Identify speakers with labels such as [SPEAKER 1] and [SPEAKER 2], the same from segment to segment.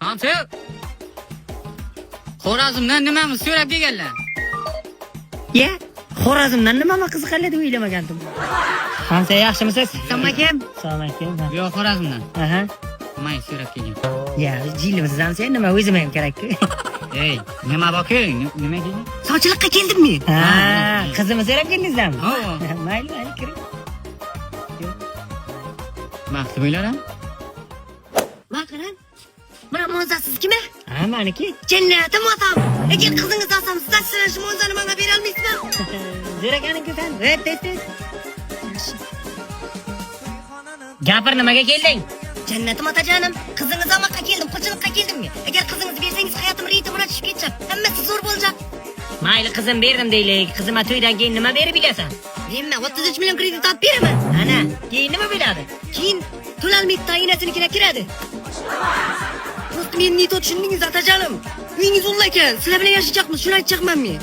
[SPEAKER 1] Qancha? Xorazmdan nimani so'rab kelganlar?
[SPEAKER 2] Ya, Xorazmdan nimani qiziqadi deb o'ylamagandim. Qancha yaxshimisiz?
[SPEAKER 3] Assalomu alaykum.
[SPEAKER 2] Assalomu alaykum.
[SPEAKER 1] Yo, Xorazmdan.
[SPEAKER 2] Aha.
[SPEAKER 1] Nimani so'rab kelgan?
[SPEAKER 2] Ya, jilimiz ham sen nima o'zim ham kerak-ku.
[SPEAKER 1] Ey, nima bor-ku? Nima kelgan?
[SPEAKER 3] Sovchilikqa keldimmi?
[SPEAKER 2] Ha, qizimni so'rab keldingizmi?
[SPEAKER 1] Ha.
[SPEAKER 2] Mayli, kiring.
[SPEAKER 1] Baxtli bo'laram.
[SPEAKER 3] Baqaran. Mana mo'zasiz kim?
[SPEAKER 2] Ha, meniki.
[SPEAKER 3] Jannatim otam. Agar qizingiz olsam, siz tashlash mo'zani menga bera olmaysizmi?
[SPEAKER 2] Zo'rakaning sen. Tez. Gapir, nimaga kelding?
[SPEAKER 3] Jannatim otajonim, qizingiz olmoqqa keldim, qulchilikqa keldimmi? Agar qizingizni bersangiz, hayotim ritmini tushib ketchap. Hammasi zo'r bo'lajak.
[SPEAKER 2] Mayli, qizim berdim deylik. Qizimga to'ydan keyin nima berib bilasan?
[SPEAKER 3] Men 33 million kredit olib beraman.
[SPEAKER 2] Ana, keyin nima bo'ladi?
[SPEAKER 3] Keyin to'lalmaydi, tayinasinikina kiradi. Do'st, men niyat tushundingiz otajonim. Uyingiz ulla ekan, sizlar bilan yashayacakmiz, shuni aytmoqman men.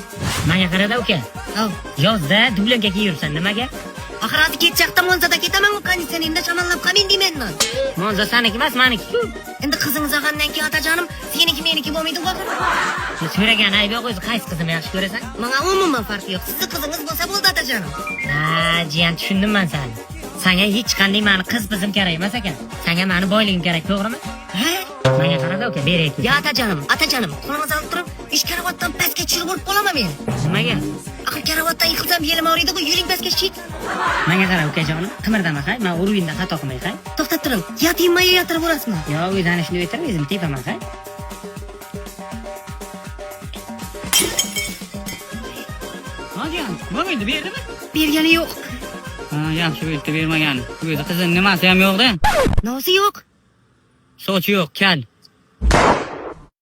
[SPEAKER 2] Menga qarada uka.
[SPEAKER 3] Hov,
[SPEAKER 2] Yozda dublanka kiyursan, nimaga?
[SPEAKER 3] axir hozir ketchaqda Monzada ketaman-ku, konditsionerda shamollab qolmang deyman.
[SPEAKER 2] Monza saniki emas, meniki-ku.
[SPEAKER 3] Endi qizingiz olgandan keyin otajonim, seniki meniki bo'lmaydi axir.
[SPEAKER 2] So'ragan ayb yo'q, o'zi qaysi qizimni yaxshi ko'rasan?
[SPEAKER 3] Menga umuman farqi yo'q. Sizni qizingiz bo'lsa bo'ldi otajonim.
[SPEAKER 2] Ha, jiyan tushundim men seni. Senga hech qanday meni qiz bizim kerak emas ekan. Senga meni boyligim kerak, to'g'rimi?
[SPEAKER 3] Ha?
[SPEAKER 2] Menga qarada uka, beraylik.
[SPEAKER 3] Ya otajonim, qo'lingizni olib turib, ish karavotdan pastga tushirib bo'lib qolaman men.
[SPEAKER 2] Nimaga?
[SPEAKER 3] Axir karavotdan yiqilsam yelim og'riydi-ku, yuring pastga tushing.
[SPEAKER 2] Menga qara ukajonim, qimirdaman hay, men uruyinda xato qilmay hay.
[SPEAKER 3] To'xtab turing. Yotingmay yotirib urasizmi?
[SPEAKER 2] Yo, o'zani shuni aytib, o'zim tepaman hay.
[SPEAKER 1] Olgan. Bo'lmaydi, berdimi?
[SPEAKER 3] Bergani yo'q.
[SPEAKER 1] Ha, yaxshi bo'ldi, bermagan. Bu yerda qizning nimasi ham yo'q-da.
[SPEAKER 3] Nosi yo'q.
[SPEAKER 1] Sochi yo'q, kal.